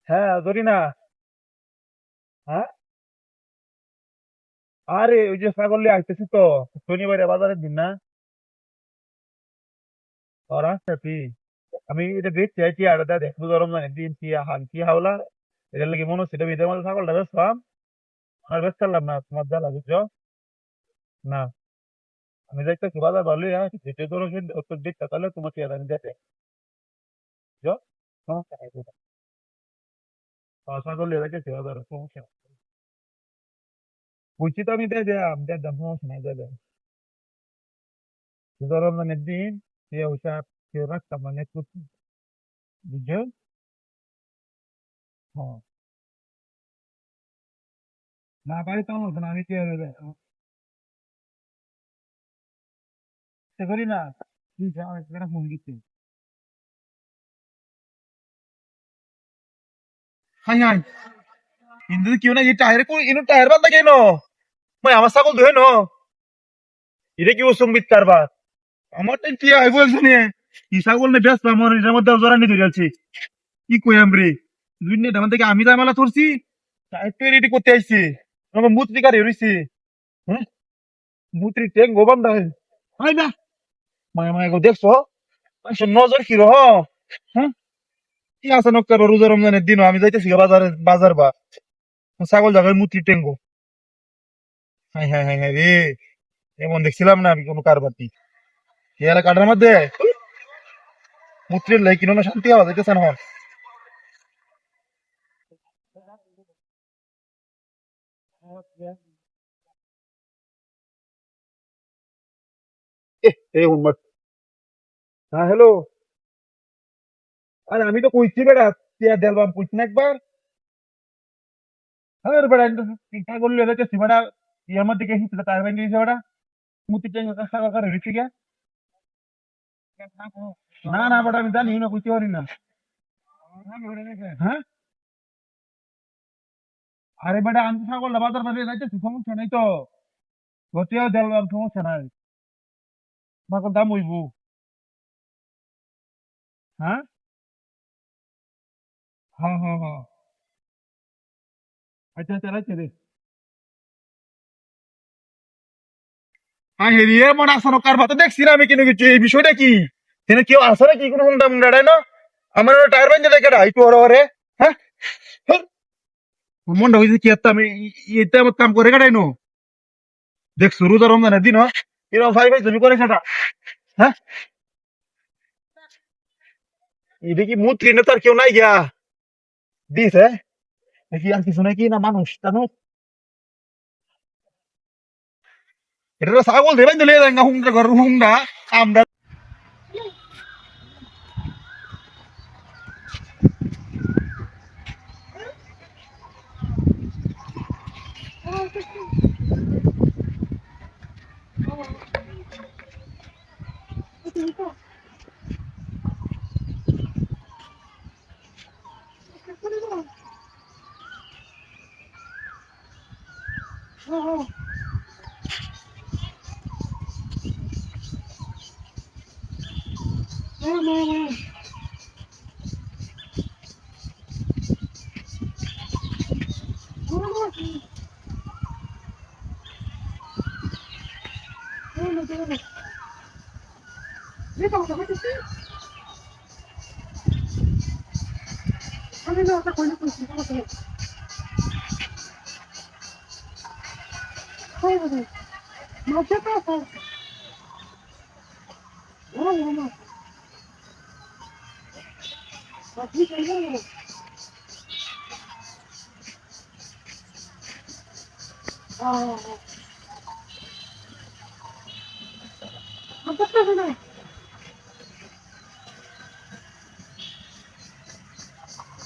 হ্যাঁ, ধরি না। হ্যাঁ, আরে ওই যে ছাগল নিয়ে আইতেছি তো, শনিবারে বাজারের দিন না। ওরা আসতেছি। আমি এটা দেখছি কি আর এটা দেখবো গরম জানি দিন কি হাল কি হাওলা। এটা লাগে মনে হচ্ছে এটা বিদের মধ্যে ছাগলটা বেচলাম। আর বেচ পারলাম না, তোমার জ্বালা বুঝছো না। আমি যাইতেছি বাজার ভালো যেটা ধরো তোর দিকটা তাহলে তোমাকে আর আমি দেখে বুঝছো। সমস্যা নাই কোনো। ছাগল নিয়ে যাইতেছি বাজারে, সমস্যা নাই। বুঝছি তো আমি দিয়ে দাম সমস্যা নাই দিয়ে দেয়। গরম জানের দিন সে ওইসব কেউ রাখতাম মানে বুঝছো। হ্যাঁ, না বাড়িতে আমার না আমি কি চেষ্টা করি না। কি ফোন দিচ্ছি। হাই হাই, কিন্তু কেউ না এই টায়ার ইনো টায়ার বান্ধা কেন? মই আমার ছাগল ধুয়ে ন। এটা কি অসম্বিত কারবার? আমার টাইম কি আইব একজনে। কি ছাগল নে ব্যস্ত আমার এটার মধ্যে জোরানি ধরে আছি। কি কই আমরে? দুই নে দামান থেকে আমি জামালা ধরছি। টায়ার রেডি করতে আইছি। আমার মুত্রি গাড়ি হইছে। হ্যাঁ, মুত্রি ট্যাঙ্ক গোবান দা। হাই না, মায়া মায়া গো দেখছো? মানুষের নজর কি রহ? হ্যাঁ, কি আছে নক্কার রোজা রমজানের দিনও আমি যাইতেছি বাজারে বাজার বা ছাগল জায়গায় মুত্রি ট্যাঙ্গ। হাই হাই হাই হাই রে, এমন দেখছিলাম না আমি কোনো কারবারটি। এই এলাকাটার মধ্যে মূত্রের লাই কিনো না শান্তি হওয়া যাইতেছে না। এই উন্মাদ। হ্যাঁ হ্যালো। আরে আমি তো কইছি বেটা, টিয়া দেলবাম কইছি না একবার। হ্যাঁ বেটা, চিন্তা করলে যাইতেছি বেটা। ইয়ার মধ্যে কে হিসেবে তার বাইন্দে দিছে বেটা। মুতি টেঙ্গা কাঁচা কাকা রয়েছে গিয়া। না না বেটা, আমি জানি না, কইতে পারি না। হ্যাঁ, আরে বেটা আমি তো ছাগল বাজার বাজারে যাইতেছি, সমস্যা নাই তো। গতিও দেলবাম সমস্যা নাই। ছাগল দাম হইব। হ্যাঁ হ্যাঁ হ্যাঁ হ্যাঁ। আচ্ছা আচ্ছা রাইতে রে। হ্যাঁ হেরিয়ে মনে আসано কার ভাতে দেখছি না আমি কিনে গেছি, এই বিষয়টা কি? তিনি কেউ আসে নাকি কোনো হুন্ডা মুন্ডাটাই না? আমার টায়ার বাইন্দে দেখে একটু ওরে ওরে। হ্যাঁ, হ্যাঁ, মনটা হয়েছে কি একটা আমি এটা আমার কাম করে কাটাই নো। দেখ শুরু তো রমজানের দিন এরকম ভাই ভাই জমি করে সেটা। হ্যাঁ, এটা কি মুখ ট্রেনে তো আর কেউ নাই গিয়া দিছে নাকি আর কিছু নাকি না মানুষ জানো। এটা তো ছাগল ধরে বাইন্দে লিয়ে যায় না হুন্ডা ঘর হুন্ডা আমরা।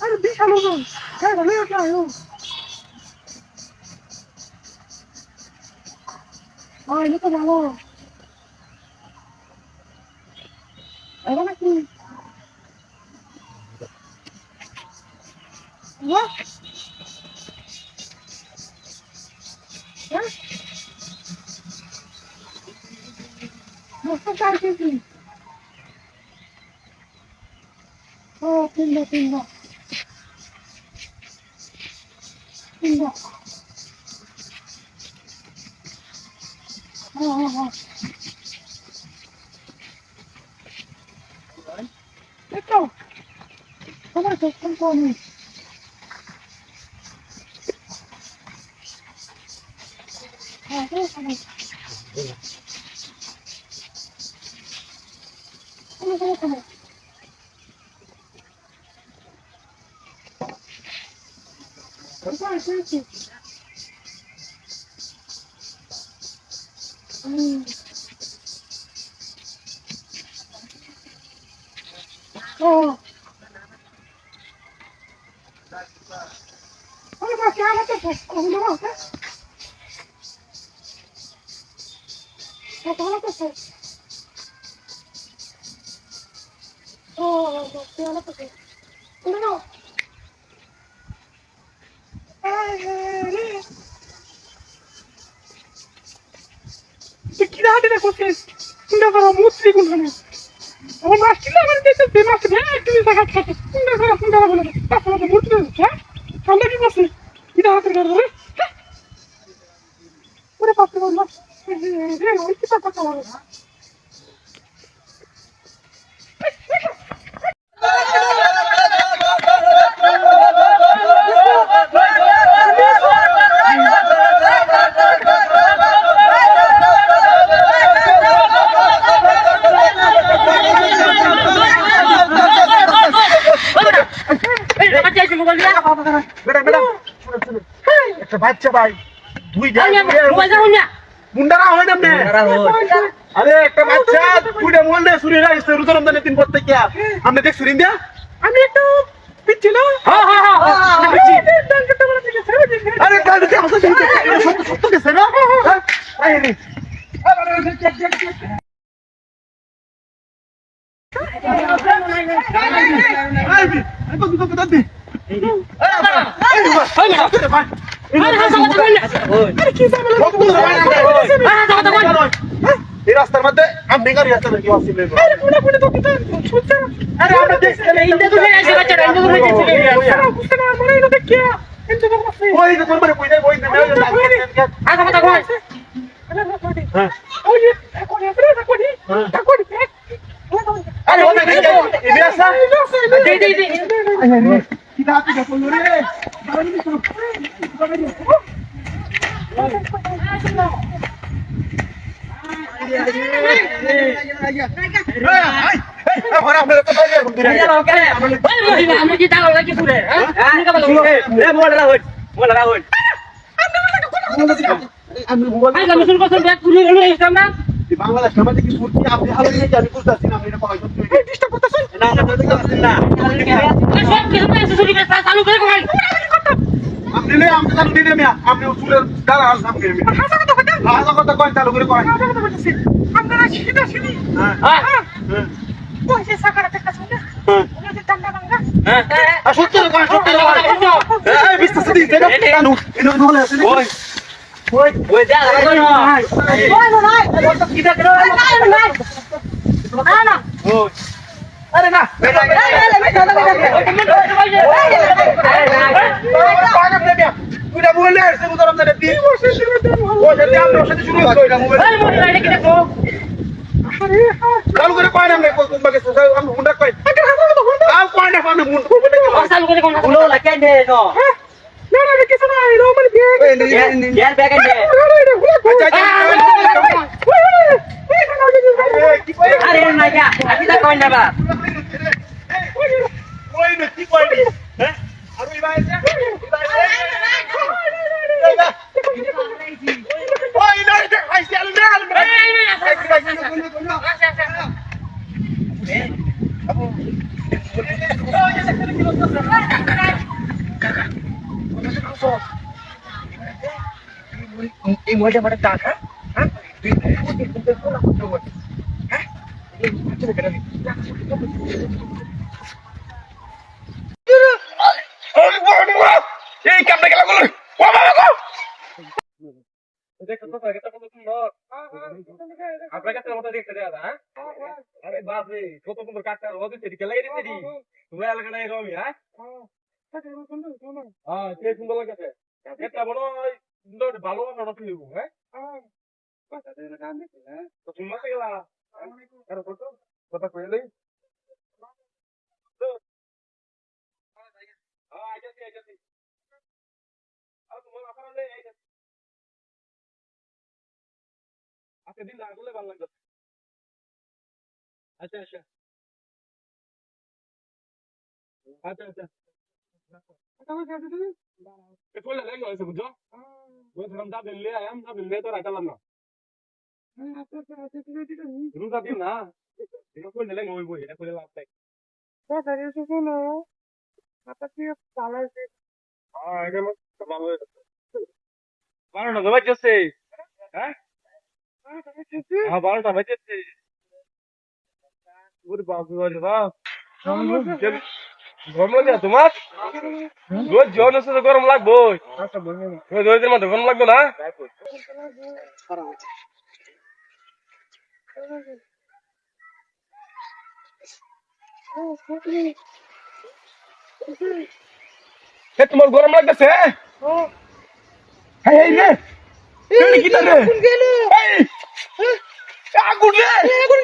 আরে বিশাল ওজন। হ্যাঁ ভালো একটা এটা তো ভালো। এটা নাকি মস্ত 4 কেজি। ও তিনটা তিনটা। একটা বাচ্চা ভাই দুই মুন্ডারা হয় না আরে একটা বাচ্চা দুইটা মোবাইল দিয়ে চুরি হয়ে গেছে রোজা রমজানের দিন পর থেকে আপনি দেখ চুরি দিয়া আমি একটু পিচ্ছি না আরে সত্য গেছে না এই রাস্তার মধ্যে আমি গাড়ি আসতে নাকি আসছিল আরে পুরো পুরো তো কিটা ছুটছে আরে আমরা দেখতে ইন্দে তো হয়ে আছে বাচ্চাটা ইন্দে তো হয়ে গেছে বুঝতে না মনে হলো কি ইন্দে তো আছে ওই যে তোর মানে কই যাই ওই না আগা কথা কই হ্যাঁ ওই কোন আছে কোন আরে ওটা কি এই রাস্তা দে কি দাঁত কি বললো রে বাংলাদেশ সমাজে কি সুরকি আপনি হালো নিয়ে যাবেন বুঝতেছি না আপনি এটা কয় করতে ডিস্টার্ব করতেছেন না না করতেছেন না সব কিছু পেছে চুরি করে চালু করে কই আপনি লে আমি চালু দিই মিয়া আপনি চুলের দাঁড়া সামনে মিয়া হাসা কথা কয় চালু করে কয় হাসা কথা বলতেছি আপনারা সিধা সিধি হ্যাঁ হ্যাঁ পয়সা সাকারা টাকা শুনে হ্যাঁ ওদের টাকা ভাঙা হ্যাঁ আর সত্য কয় সত্য এই বিস্তার দিই কেন কানু ইনো বলে আছে ওই ওই যা লাগো না ওই না ওই কি দেখো না না ওই আরে না পুরা মোবাইল আছে মুদার আপনার দিন ও যদি আমরা সাথে শুরু করব এটা মোবাইল আরে মোবাইল কি দেখো আরে চালু করে কয় না কোন বাগে আমি হুন্ডা কই আও কয় না আমি মুন্ড করব না চালু করে কোন গুলো লাগে দে তো না না কিছু না এর মানে ব্যাগ ব্যাগ দে আরে না যা আমি তো কই না বা ওই না কি কইলি হ্যাঁ আর ওই ভাই যা ওই না এটা খাইছি আলু না আলু এই মোটা মোটা টাকা হ্যাঁ এই কামটা গেল বল ও বাবা গো দেখো তো এটা কত সুন্দর আপনার কাছে মতো দেখতে দেয়া হ্যাঁ আরে বাপ রে কত সুন্দর কাটটা ওদের দিকে লাগিয়ে দিতে তোমরা এলাকা নাই রমি হ্যাঁ হ্যাঁ কে সুন্দর লাগছে এটা বড় ভালো না তুই হ্যাঁ কথা দিয়ে কাম দিতে হ্যাঁ তো তুমি মাসে গেলা আর কত কথা কইলে হ্যাঁ আইতাছি আর তোমার আপনারা নেই আইতাছি আজকে দিন না করলে ভালো লাগবে আচ্ছা আচ্ছা আচ্ছা আচ্ছা কইলে লেগে হইছে বুঝছো ওই ধরম দা দিলে আয়াম না দিলে তো রাখালাম না রুজা দিন না এটা কইলে লেগে হইব এটা কইলে লাভ নাই হ্যাঁ এটা ভালো হইছে বারো না বাজছে হ্যাঁ হ্যাঁ 12টা বাজছে ওরে বাপ রে বাপ গরম লাগে তোমার রোজ জন আছে তো গরম লাগবো রোজ রোজের মধ্যে গরম লাগবে না তোমার গরম লাগতেছে হ্যাঁ রে কি রে আগুন রে আগুন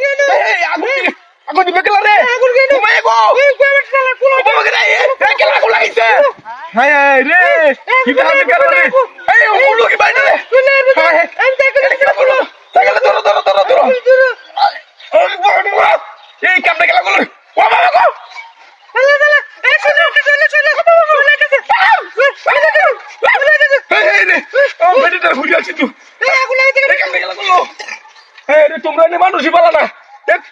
আগুন দিবে কেলা রে আগুন রে তুমি গো তোমাকে রে কেলা আগুন লাগাইছে হায় হায় রে কি কাজ করে রে এই ওগুলো কি বাইরে রে আমি কেলা বলো সাইকেল ধরো এই কামটা কেলা বলো ও বাবা গো এই চলে এই রে ও মেডিটার ঘুরে আছিস তুই এই আগুন লাগাইছে কামটা কেলা বলো এই রে তোমরা নে মানুষই বলা না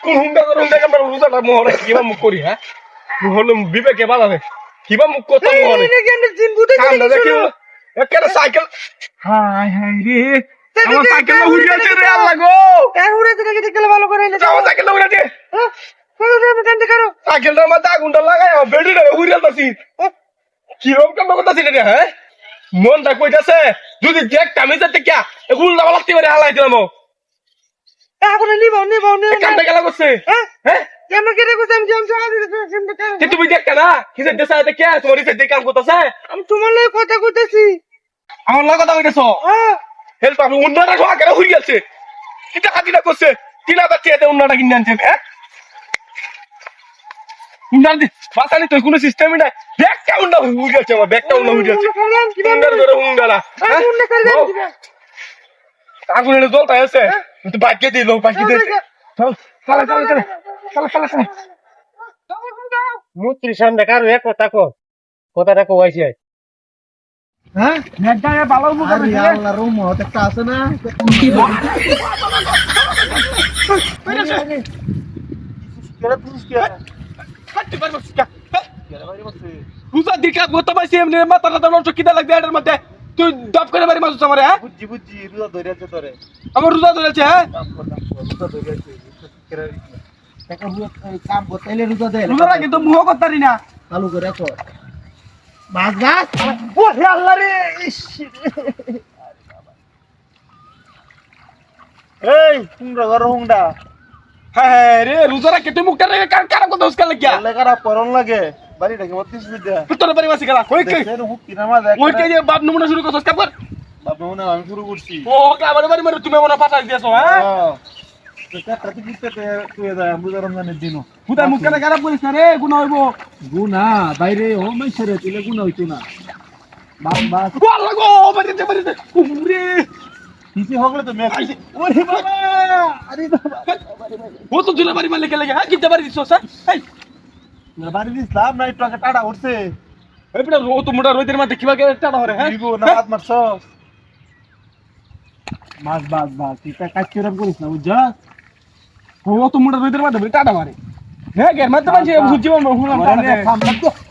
কোন হুন্ডা আমরা রোজাটা মোহরে কিবা মুখ করি হ্যাঁ হলো বিবেকে বাধা কিবা মুখ কথা মোহরে একটা সাইকেল হাই হাই রে আমার সাইকেল উড়ে আছে রে আল্লাহ গো উড়ে থেকে দেখলে ভালো করে আমার সাইকেল উড়ে আছে সাইকেলটার মধ্যে আগুনটা লাগাই বেড়িটা উড়ে যাচ্ছি কিরকম কাম করতেছি রে হ্যাঁ মনটা কইতাছে যদি একটা আমি যাতে কে এগুলো না লাগতে পারে হালাই দিলাম এখন নিবাও কামটা গেলা করছে হ্যাঁ কেমন করে করছে আমি তুমি দেখতে না কিসের দেশে আছে কে তোমার রিসেট কাম করতেছে আমি তোমার লগে কথা কইতাছি আমার লগে কথা কইতাছো হেল্প আমি উন্নয়নটা সব আগে হই গেছে কিটা কাটিটা করছে 3000 টাকা দিয়ে উন্নয়নটা কিনে আনছেন হ্যাঁ উন্নয়ন বাসানি তো কোনো সিস্টেমই নাই ব্যাগটা উন্নয়ন হই গেছে আমার ব্যাগটা উন্নয়ন হই গেছে উন্নয়ন করে উন্নয়ন আগুনের জলটা আছে তুই বাকিয়ে দিল বাকিয়ে দে চল চল মুত্রি সামনে কারো এক কথাটা কইছে হ্যাঁ নেটটা ভালো মুখ করে আল্লাহ রুম হতে একটা আছে না রোজা দিকা গত পাইছি এমনি মাথাটা দাও কিটা লাগবে এটার মধ্যে তুই দপ করে বাড়ি মাসুস আমারে হ্যাঁ বুঝছি রোজা ধরে আছে তোরে আমার রোজা ধরে আছে হ্যাঁ রোজা ধরে আছে টাকা কাম করতেলে রোজা দেয় রোজা কিন্তু মুহ করতারি না চালু করে রাখো বাস ও হে আল্লাহ রে এই হুংডা ঘর হুংডা হ্যাঁ রে রোজা রাখে তুই মুখটা রেখে কার কথা উস্কা লাগিয়া লেখারা পরন লাগে বাড়ি ঢাকে মতিস বিদ্যা তোর বাড়ি মাসি গেলা কই কই হুকি নামাজ ওই কে যে বাপ নমুনা শুরু করছস কাপড় বাপ নমুনা আমি শুরু করছি ও কাবার বাড়ি মারে তুমি মনে পাঠাই দিয়েছো হ্যাঁ এটা প্রতি বিতে তুই দা বুঝা রমজানের দিন হুদা মুখ কেন খারাপ করিস রে গুনাহ হইব গুনাহ বাইরে ও মাইছরে তুইলে গুনাহ হইতো না বাপ বাপ ও আল্লাহ গো বাড়িতে উরে কিসে হগলে তো মেয়ে খাইছে ওরে বাবা আরে বাবা ও তো দুলা বাড়ি মারলে কে লাগে হ্যাঁ কিতে বাড়ি দিছস এই না বাড়ি দিছলাম না একটু আগে টাটা উঠছে এই বড় ও তো মোটা রইদের মধ্যে কিবা করে টাটা হরে হ্যাঁ দিবো না হাত মারছস মাছ বাস এটা কাজ কিরকম করিস না বুঝছা ও তো মোটা রইদের মধ্যে টাটা মারে হ্যাঁ গের মধ্যে মানে বুঝছি না হুলাম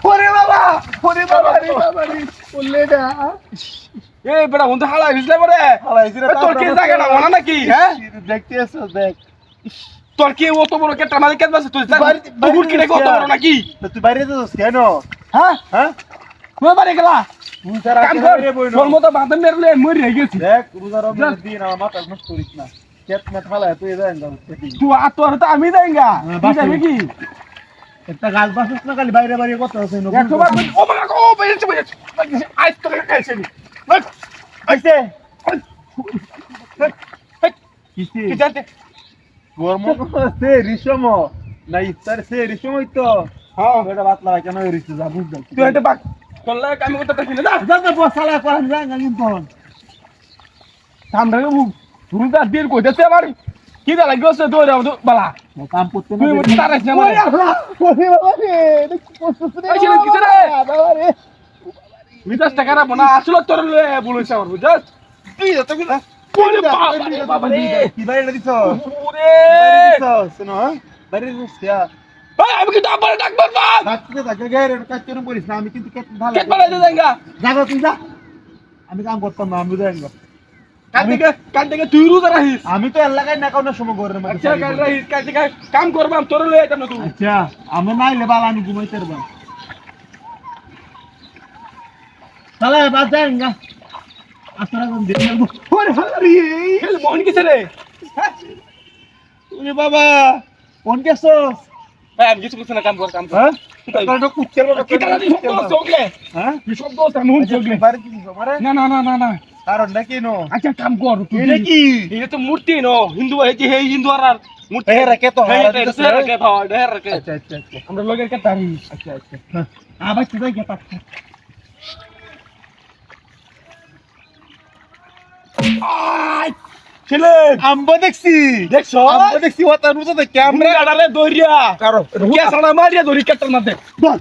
ওরে বাবা রে বাবা রে বললে না এই বড় বন্ধু হালা হিসলে পরে হালা হিসলে তোর কি জায়গা না ওনা নাকি হ্যাঁ দেখতে আসো দেখ তোর কি ও তো বড় কেটা মালিক কাজ আছে তুই তুই কি রে কত বড় নাকি তুই বাইরে যাস কেন হ্যাঁ কই বাইরে গেলা তুই তার আগে রে বইনো তোর মত বাঁধন মেরলে মরি হয়ে গেছি দেখ রোজা রমজান দিন আমার মাথা নষ্ট করিস না কেত মত ফালা তুই যাইঙ্গা তুই আর তোর তো আমি যাইঙ্গা তুই যাবি কি একটা গাছ বাসস না খালি বাইরে বাইরে কত আছে নো ও বাবা ও বাইরে আইস তো খাইছিস আইছে কি কিসে জানতে গরম আছে রিসম না ইফতার সে রিসম হইতো হ্যাঁ এটা বাত লাগা কেন রিসম যা বুঝলাম তুই এটা বাক তোর লাগে আমি করতে পারছি না যা যা যা বসালা করান যা না কিন্তু সামনে রুজা দিয়ে কইতেছে আমার কি দা লাগছে দৌড়ে বালা কাম করতে তুই মত তারাস না ওরে বাবা রে কষ্ট এই ছেলে কিসে রে? বাবা রে মিটাস টাকা না বনা আসলে তোর লয়ে বলেছে আমার বুঝছস কি যত কি ওরে বাবা রে কি বাইরে দিছ ওরে শোনো বাইরে দিছ ইয়া এই আমি কি ডাক ডাকবার না ডাক্তার তাকে গায়ে কাটতে না করিস না আমি কিন্তু কেট ভালো কেট পালাই দে জায়গা জাগো তুই যা আমি কাম করতাম না আমি যাইঙ্গো কান থেকে তুই রুজা রাখিস আমি তো এলাকায় না কোনো সময় ঘরের মধ্যে আচ্ছা কান রাখিস কান থেকে কাম করবাম তোর লয়ে আইতাম না তুই আচ্ছা আমি নাই লেবাল আমি ঘুমাইতে পারবো তাহলে বাদ যাইঙ্গা আসরা কোন দিন ওরে হারি এই মোহন কিসে রে ওরে বাবা কোন কেছস এই আমি কিছু কিছু না কাম কর হ্যাঁ কালটা কুচ্চের বাবা কি টাকা দিছ তো চোখলে হ্যাঁ কি শব্দ আছে মোহন চোখলে বাড়ি দিছ মারে না না না না না কারণ নাকি নো আচ্ছা কাম কর তুই এটা কি এটা তো মূর্তি নো হিন্দু এই যে এই হিন্দু আর মূর্তি এ রাখে তো এই হারা দিছ রে কে ভাই রে রে আচ্ছা আচ্ছা আচ্ছা আমরা লগের কে তারি আচ্ছা আচ্ছা আবার তুই যাই গেতা আই ছেলে আম্বা দেখছি দেখছো আম্বা দেখছি ওটা রুজা দেখে আমরা আমরা আড়ালে দৌড়িয়া কারো কে সাড়া মারিয়া দৌড়ি কেটার মধ্যে বল